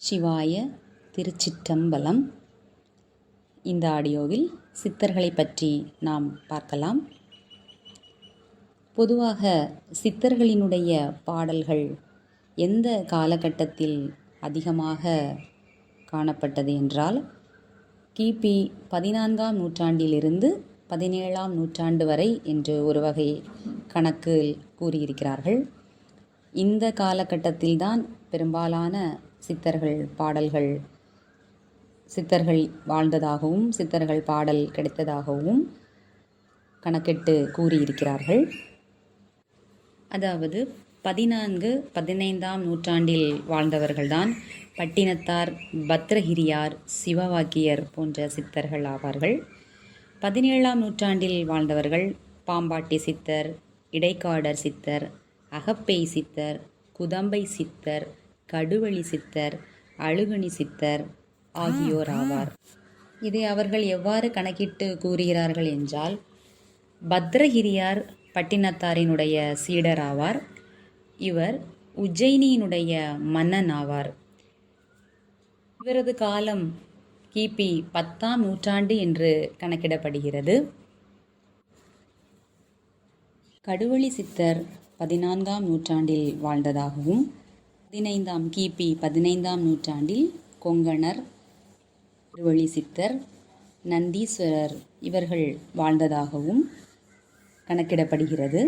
சிவாய திருச்சிற்றம்பலம். இந்த ஆடியோவில் சித்தர்களை பற்றி நாம் பார்க்கலாம். பொதுவாக சித்தர்களினுடைய பாடல்கள் எந்த காலகட்டத்தில் அதிகமாக காணப்பட்டது என்றால், கிபி 14ஆம் நூற்றாண்டிலிருந்து 17ஆம் நூற்றாண்டு வரை என்று ஒரு வகை கணக்கில் கூறியிருக்கிறார்கள். இந்த காலகட்டத்தில்தான் பெரும்பாலான சித்தர்கள் பாடல்கள், சித்தர்கள் வாழ்ந்ததாகவும் சித்தர்கள் பாடல் கிடைத்ததாகவும் கணக்கிட்டு கூறியிருக்கிறார்கள். அதாவது 14-15ஆம் நூற்றாண்டில் வாழ்ந்தவர்கள்தான் பட்டினத்தார், பத்ரகிரியார், சிவவாக்கியர் போன்ற சித்தர்கள் ஆவார்கள். 17ஆம் நூற்றாண்டில் வாழ்ந்தவர்கள் பாம்பாட்டி சித்தர், இடைக்காடர் சித்தர், அகப்பேய் சித்தர், குதம்பை சித்தர், கடுவழி சித்தர், அழுகணி சித்தர் ஆகியோர் ஆவார். இதை அவர்கள் எவ்வாறு கணக்கிட்டு கூறுகிறார்கள் என்றால், பத்ரகிரியார் பட்டினத்தாரினுடைய சீடர் ஆவார். இவர் உஜ்ஜயினியினுடைய மன்னன் ஆவார். இவரது காலம் கிபி 10ஆம் நூற்றாண்டு என்று கணக்கிடப்படுகிறது. கடுவழி சித்தர் 14ஆம் நூற்றாண்டில் வாழ்ந்ததாகவும், கிபி 15ஆம் நூற்றாண்டில் கொங்கணர், திருவழி சித்தர், நந்தீஸ்வரர் இவர்கள் வாழ்ந்ததாகவும் கணக்கிடப்படுகிறது.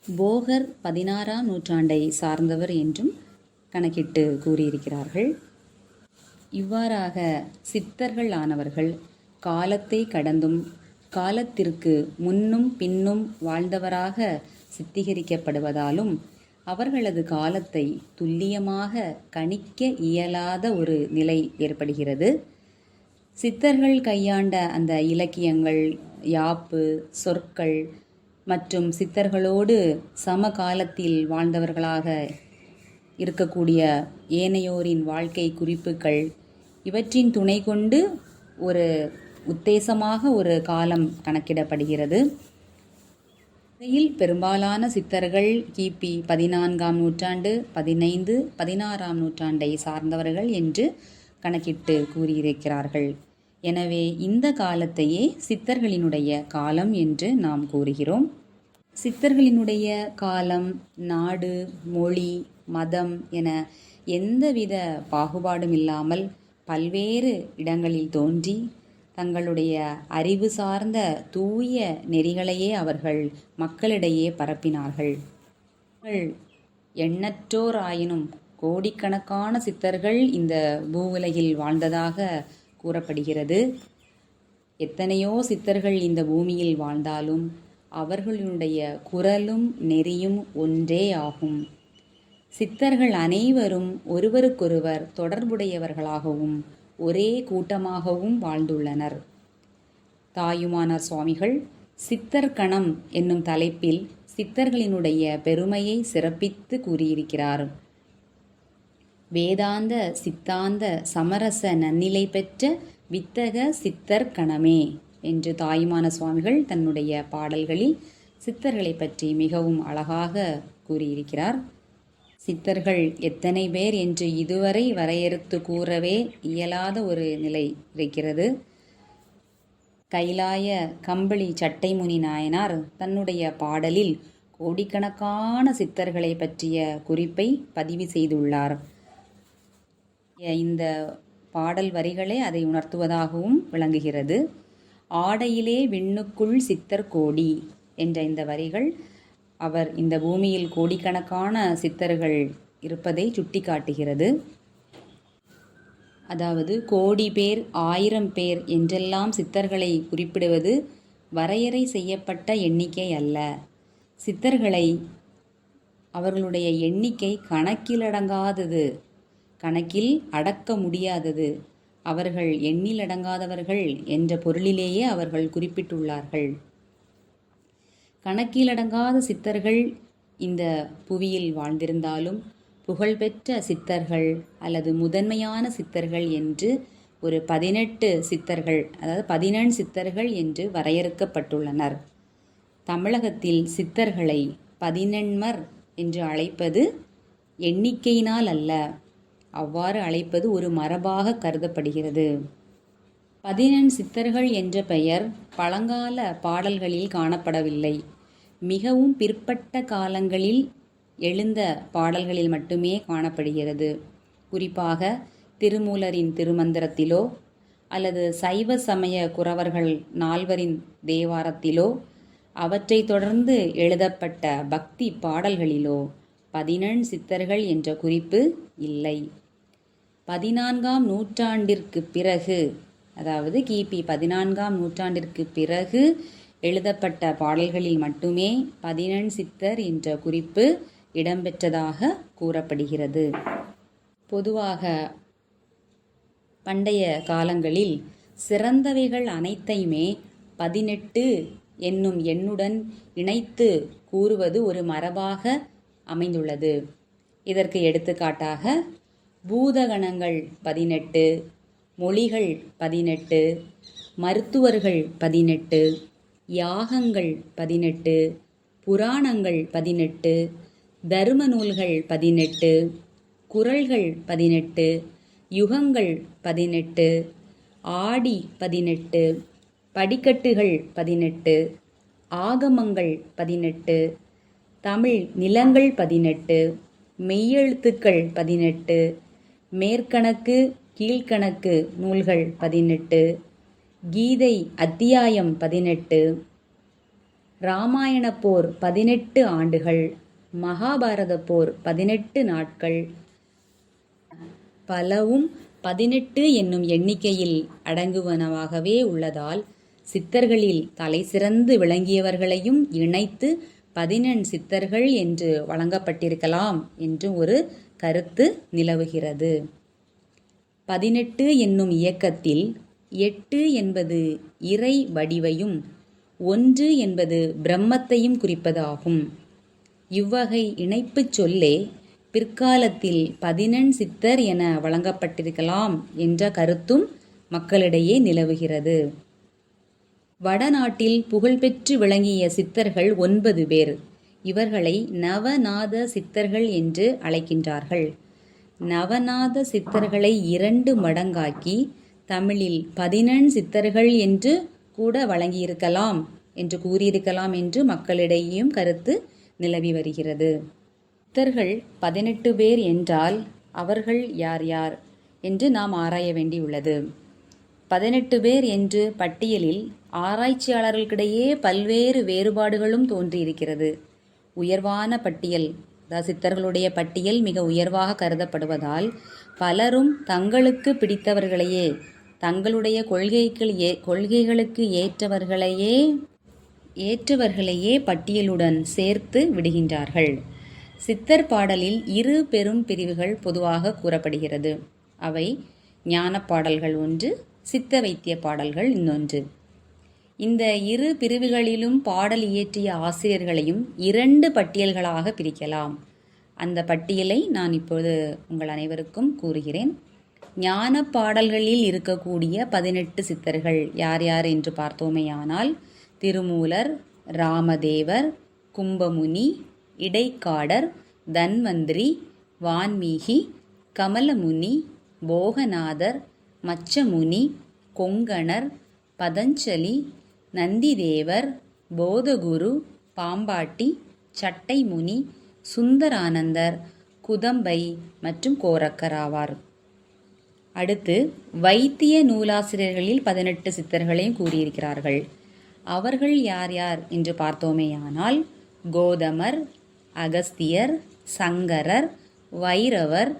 போகர் 16ஆம் நூற்றாண்டை சார்ந்தவர் என்றும் கணக்கிட்டு கூறியிருக்கிறார்கள். இவ்வாறாக சித்தர்கள் ஆனவர்கள் காலத்தை கடந்தும் காலத்திற்கு முன்னும் பின்னும் வாழ்ந்தவராக சித்தரிக்கப்படுவதாலும் அவர்களது காலத்தை துல்லியமாக கணிக்க இயலாத ஒரு நிலை ஏற்படுகிறது. சித்தர்கள் கையாண்ட அந்த இலக்கியங்கள், யாப்பு, சொற்கள் மற்றும் சித்தர்களோடு சமகாலத்தில் வாழ்ந்தவர்களாக இருக்கக்கூடிய ஏனையோரின் வாழ்க்கை குறிப்புகள் இவற்றின் துணை கொண்டு ஒரு உத்தேசமாக ஒரு காலம் கணக்கிடப்படுகிறது. இதில் பெரும்பாலான சித்தர்கள் கிபி 14ஆம் நூற்றாண்டு, 15-16ஆம் நூற்றாண்டை சார்ந்தவர்கள் என்று கணக்கிட்டு கூறியிருக்கிறார்கள். எனவே இந்த காலத்தையே சித்தர்களினுடைய காலம் என்று நாம் கூறுகிறோம். சித்தர்களினுடைய காலம் நாடு, மொழி, மதம் என எந்தவித பாகுபாடும் இல்லாமல் பல்வேறு இடங்களில் தோன்றி தங்களுடைய அறிவு சார்ந்த தூய நெறிகளையே அவர்கள் மக்களிடையே பரப்பினார்கள். எண்ணற்றோர் ஆயினும் கோடிக்கணக்கான சித்தர்கள் இந்த பூவுலகில் வாழ்ந்ததாக கூறப்படுகிறது. எத்தனையோ சித்தர்கள் இந்த பூமியில் வாழ்ந்தாலும் அவர்களுடைய குரலும் நெறியும் ஒன்றே ஆகும். சித்தர்கள் அனைவரும் ஒருவருக்கொருவர் தொடர்புடையவர்களாகவும் ஒரே கூட்டமாகவும் வாழ்ந்துள்ளனர். தாயுமானார் சுவாமிகள் சித்தர் கணம் என்னும் தலைப்பில் சித்தர்களினுடைய பெருமையை சிறப்பித்து கூறியிருக்கிறார். வேதாந்த சித்தாந்த சமரச நன்னிலை பெற்ற வித்தக சித்தர் கணமே என்று தாயுமான சுவாமிகள் தன்னுடைய பாடல்களில் சித்தர்களை பற்றி மிகவும் அழகாக கூறியிருக்கிறார். சித்தர்கள் எத்தனை பேர் என்று இதுவரை வரையறுத்து கூறவே இயலாத ஒரு நிலை இருக்கிறது. கைலாய கம்பளி சட்டைமுனி நாயனார் தன்னுடைய பாடலில் கோடிக்கணக்கான சித்தர்களை பற்றிய குறிப்பை பதிவு செய்துள்ளார். இந்த பாடல் வரிகளே அதை உணர்த்துவதாகவும் விளங்குகிறது. ஆடையிலே விண்ணுக்குள் சித்தர் கோடி என்ற இந்த வரிகள் அவர் இந்த பூமியில் கோடிக்கணக்கான சித்தர்கள் இருப்பதை சுட்டி காட்டுகிறது. அதாவது கோடி பேர், 1000 பேர் என்றெல்லாம் சித்தர்களை குறிப்பிடுவது வரையறை செய்யப்பட்ட எண்ணிக்கை அல்ல. சித்தர்களை அவர்களுடைய எண்ணிக்கை கணக்கிலடங்காதது, கணக்கில் அடக்க முடியாதது. அவர்கள் எண்ணிலடங்காதவர்கள் என்ற பொருளிலேயே அவர்கள் குறிப்பிட்டுள்ளார்கள். கணக்கிலடங்காத சித்தர்கள் இந்த புவியில் வாழ்ந்திருந்தாலும் புகழ்பெற்ற சித்தர்கள் அல்லது முதன்மையான சித்தர்கள் என்று ஒரு 18 சித்தர்கள், அதாவது 17 சித்தர்கள் என்று வரையறுக்கப்பட்டுள்ளனர். தமிழகத்தில் சித்தர்களை 11மர் என்று அழைப்பது எண்ணிக்கையினால் அல்ல, அவ்வாறு அழைப்பது ஒரு மரபாக கருதப்படுகிறது. 14 சித்தர்கள் என்ற பெயர் பழங்கால பாடல்களில் காணப்படவில்லை. மிகவும் பிற்பட்ட காலங்களில் எழுந்த பாடல்களில் மட்டுமே காணப்படுகிறது. குறிப்பாக திருமூலரின் திருமந்திரத்திலோ அல்லது சைவ சமய குரவர்கள் 4வரின் தேவாரத்திலோ அவற்றை தொடர்ந்து எழுதப்பட்ட பக்தி பாடல்களிலோ 14 சித்தர்கள் என்ற குறிப்பு இல்லை. 14ஆம் நூற்றாண்டிற்கு பிறகு, அதாவது கிபி 14ஆம் நூற்றாண்டிற்கு பிறகு எழுதப்பட்ட பாடல்களில் மட்டுமே 14 சித்தர் என்ற குறிப்பு இடம்பெற்றதாக கூறப்படுகிறது. பொதுவாக பண்டைய காலங்களில் சிறந்தவைகள் அனைத்தையுமே 18 என்னும் எண்ணுடன் இணைத்து கூறுவது ஒரு மரபாக அமைந்துள்ளது. இதற்கு எடுத்துக்காட்டாக பூதகணங்கள் 18, மொழிகள் 18, மருத்துவர்கள் 18, யாகங்கள் 18, புராணங்கள் 18, தர்ம நூல்கள் 18, குறள்கள் 18, யுகங்கள் 18, ஆடி 18, படிக்கட்டுகள் 18, ஆகமங்கள் 18, தமிழ் நிலங்கள் 18, மெய்யெழுத்துக்கள் 18, மேற்கணக்கு கீழ்கணக்கு நூல்கள் 18, கீதை அத்தியாயம் 18, இராமாயண போர் 18 ஆண்டுகள், மகாபாரத போர் 18 நாட்கள், பலவும் 18 என்னும் எண்ணிக்கையில் அடங்குவனவாகவே உள்ளதால் சித்தர்களில் தலை சிறந்து விளங்கியவர்களையும் இணைத்து 14 சித்தர்கள் என்று வழங்கப்பட்டிருக்கலாம் என்று ஒரு கருத்து நிலவுகிறது. 18 என்னும் இயக்கத்தில் 8 என்பது இறை வடிவையும் 1 என்பது பிரம்மத்தையும் குறிப்பது ஆகும். இவ்வகை இணைப்புச் சொல்லே பிற்காலத்தில் 14 சித்தர் என வழங்கப்பட்டிருக்கலாம் என்ற கருத்தும் மக்களிடையே நிலவுகிறது. வடநாட்டில் புகழ்பெற்று விளங்கிய சித்தர்கள் 9 பேர். இவர்களை நவநாத சித்தர்கள் என்று அழைக்கின்றார்கள். நவநாத சித்தர்களை 2 மடங்காக்கி தமிழில் 14 சித்தர்கள் என்று கூட வழங்கியிருக்கலாம் என்று கூறியிருக்கலாம் என்று மக்களிடையேயும் கருத்து நிலவி வருகிறது. சித்தர்கள் 18 பேர் என்றால் அவர்கள் யார் யார் என்று நாம் ஆராய வேண்டியுள்ளது. 18 பேர் என்று பட்டியலில் ஆராய்ச்சியாளர்களுக்கிடையே பல்வேறு வேறுபாடுகளும் தோன்றியிருக்கிறது. உயர்வான பட்டியல், அதாவது சித்தர்களுடைய பட்டியல் மிக உயர்வாக கருதப்படுவதால் பலரும் தங்களுக்கு பிடித்தவர்களையே, தங்களுடைய கொள்கைகளுக்கு ஏற்றவர்களையே பட்டியலுடன் சேர்த்து விடுகின்றார்கள். சித்தர் பாடலில் 2 பெரும் பிரிவுகள் பொதுவாக கூறப்படுகிறது. அவை ஞானப் பாடல்கள் ஒன்று, சித்த வைத்திய பாடல்கள் இன்னொன்று. இந்த 2 பிரிவுகளிலும் பாடல் இயற்றிய ஆசிரியர்களையும் 2 பட்டியல்களாக பிரிக்கலாம். அந்த பட்டியலை நான் இப்போது உங்கள் அனைவருக்கும் கூறுகிறேன். ஞான பாடல்களில் இருக்கக்கூடிய 18 சித்தர்கள் யார் யார் என்று பார்த்தோமேயானால், திருமூலர், ராமதேவர், கும்பமுனி, இடைக்காடர், தன்வந்திரி, வான்மீகி, கமலமுனி, போகநாதர், மச்சமுனி, கொங்கணர், பதஞ்சலி, நந்திதேவர், போதகுரு, பாம்பாட்டி, சட்டைமுனி, சுந்தரானந்தர், குதம்பை மற்றும் கோரக்கர் ஆவார். அடுத்து வைத்திய நூலாசிரியர்களில் 18 சித்தர்களையும் கூறியிருக்கிறார்கள். அவர்கள் யார் யார் என்று பார்த்தோமேயானால், கோதமர், அகஸ்தியர், சங்கரர், வைரவர்,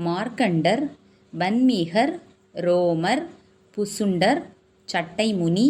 மார்க்கண்டர், வன்மீகர், ரோமர், புசுண்டர், சட்டைமுனி,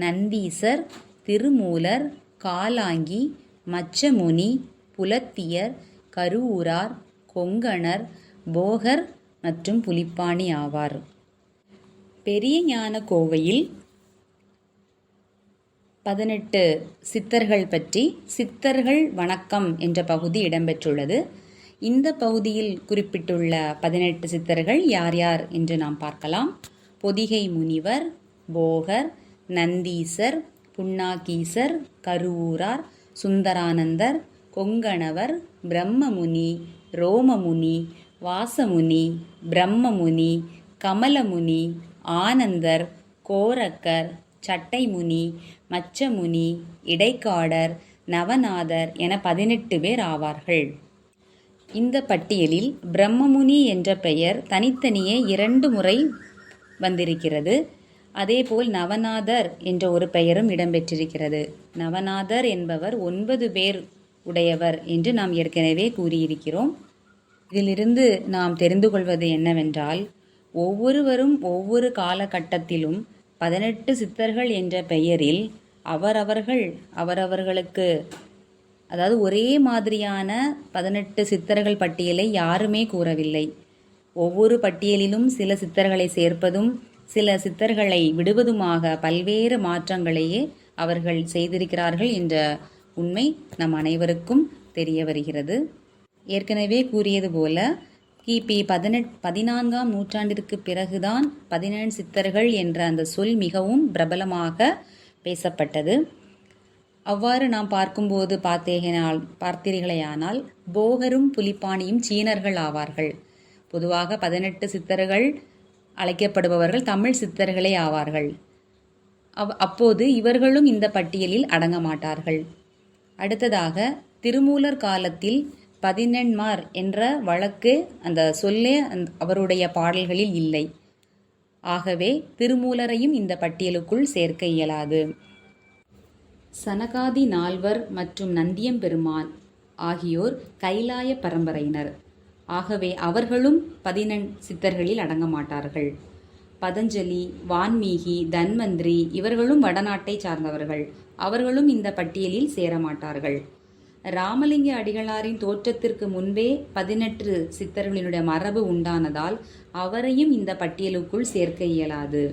நந்தீசர், திருமூலர், காலாங்கி, மச்சமுனி, புலத்தியர், கருவூரார், கொங்கணர், போகர் மற்றும் புலிப்பாணி ஆவார். பெரிய ஞான கோவையில் 18 சித்தர்கள் பற்றி சித்தர்கள் வணக்கம் என்ற பகுதி இடம்பெற்றுள்ளது. இந்த பகுதியில் குறிப்பிட்டுள்ள 18 சித்தர்கள் யார் யார் என்று நாம் பார்க்கலாம். பொதிகை முனிவர், போகர், நந்தீசர், புன்னாகீசர், கருவூரார், சுந்தரானந்தர், கொங்கணவர், பிரம்மமுனி, ரோமமுனி, வாசமுனி, பிரம்மமுனி, கமலமுனி, ஆனந்தர், கோரக்கர், சட்டைமுனி, மச்சமுனி, இடைக்காடர், நவநாதர் என 18 பேர் ஆவார்கள். இந்த பட்டியலில் பிரம்மமுனி என்ற பெயர் தனித்தனியே 2 முறை வந்திருக்கிறது. அதேபோல் நவநாதர் என்ற ஒரு பெயரும் இடம்பெற்றிருக்கிறது. நவநாதர் என்பவர் 9 பேர் உடையவர் என்று நாம் ஏற்கனவே கூறியிருக்கிறோம். இதிலிருந்து நாம் தெரிந்து கொள்வது என்னவென்றால், ஒவ்வொருவரும் ஒவ்வொரு காலகட்டத்திலும் 18 சித்தர்கள் என்ற பெயரில் அவரவர்களுக்கு அதாவது ஒரே மாதிரியான 18 சித்தர்கள் பட்டியலை யாருமே கூறவில்லை. ஒவ்வொரு பட்டியலிலும் சில சித்தர்களை சேர்ப்பதும் சில சித்தர்களை விடுவதுமாக பல்வேறு மாற்றங்களையே அவர்கள் செய்திருக்கிறார்கள் என்ற உண்மை நம் அனைவருக்கும் தெரிய வருகிறது. ஏற்கனவே கூறியது போல கிபி 14ஆம் நூற்றாண்டிற்கு பிறகுதான் 17 சித்தர்கள் என்ற அந்த சொல் மிகவும் பிரபலமாக பேசப்பட்டது. அவ்வாறு நாம் பார்க்கும்போது பார்த்தீர்களேயானால் போகரும் புலிப்பாணியும் சீனர்கள் ஆவார்கள். பொதுவாக 18 சித்தர்கள் அழைக்கப்படுபவர்கள் தமிழ் சித்தர்களே ஆவார்கள். அப்போது இவர்களும் இந்த பட்டியலில் அடங்க மாட்டார்கள். அடுத்ததாக திருமூலர் காலத்தில் 18மார் என்ற வழக்கு அந்த சொல்லே அவருடைய பாடல்களில் இல்லை. ஆகவே திருமூலரையும் இந்த பட்டியலுக்குள் சேர்க்க இயலாது. சனகாதி நால்வர் மற்றும் நந்தியம்பெருமான் ஆகியோர் கைலாய பரம்பரையினர். ஆகவே அவர்களும் 18 சித்தர்களில் அடங்க மாட்டார்கள். பதஞ்சலி, வான்மீகி, தன்வந்திரி இவர்களும் வடநாட்டை சார்ந்தவர்கள். அவர்களும் இந்த பட்டியலில் சேரமாட்டார்கள். ராமலிங்க அடிகளாரின் தோற்றத்திற்கு முன்பே 18 சித்தர்களினுடைய மரபு உண்டானதால் அவரையும் இந்த பட்டியலுக்குள் சேர்க்க இயலாது.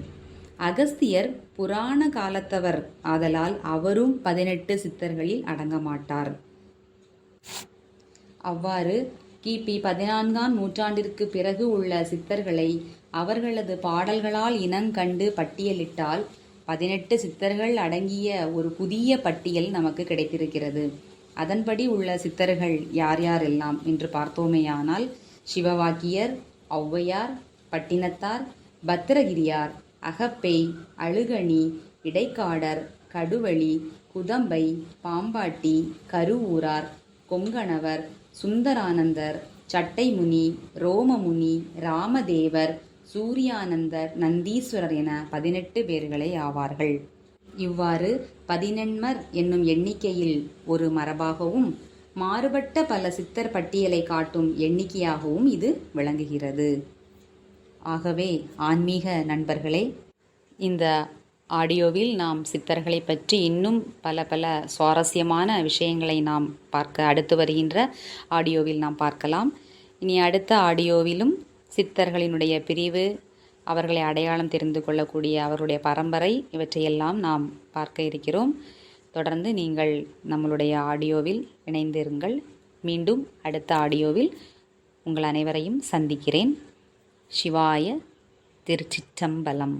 அகஸ்தியர் புராண காலத்தவர் ஆதலால் அவரும் 18 சித்தர்களில் அடங்க மாட்டார். அவ்வாறு கிபி 14ஆம் நூற்றாண்டிற்கு பிறகு உள்ள சித்தர்களை அவர்களது பாடல்களால் இனங்கண்டு பட்டியலிட்டால் 18 சித்தர்கள் அடங்கிய ஒரு புதிய பட்டியல் நமக்கு கிடைத்திருக்கிறது. அதன்படி உள்ள சித்தர்கள் யார் யாரெல்லாம் என்று பார்த்தோமேயானால், சிவவாக்கியர், ஔவையார், பட்டினத்தார், பத்திரகிரியார், அகப்பை, அழுகணி, இடைக்காடர், கடுவழி, குதம்பை, பாம்பாட்டி, கருவூரார், கொங்கணவர், சுந்தரானந்தர், சட்டைமுனி, ரோமமுனி, ராமதேவர், சூரியானந்தர், நந்தீஸ்வரர் என 18 பேர்களே ஆவார்கள். இவ்வாறு 18மர் என்னும் எண்ணிக்கையில் ஒரு மரபாகவும் மாறுபட்ட பல சித்தர் பட்டியலை காட்டும் எண்ணிக்கையாகவும் இது விளங்குகிறது. ஆகவே ஆன்மீக நண்பர்களே, இந்த ஆடியோவில் நாம் சித்தர்களை பற்றி இன்னும் பல சுவாரஸ்யமான விஷயங்களை நாம் அடுத்து வருகின்ற ஆடியோவில் நாம் பார்க்கலாம். இனி அடுத்த ஆடியோவிலும் சித்தர்களினுடைய பிரிவு, அவர்களை அடையாளம் தெரிந்து கொள்ளக்கூடிய அவருடைய பரம்பரை இவற்றையெல்லாம் நாம் பார்க்க இருக்கிறோம். தொடர்ந்து நீங்கள் நம்மளுடைய ஆடியோவில் இணைந்திருங்கள். மீண்டும் அடுத்த ஆடியோவில் உங்கள் அனைவரையும் சந்திக்கிறேன். சிவாய திருச்சிற்றம்பலம்.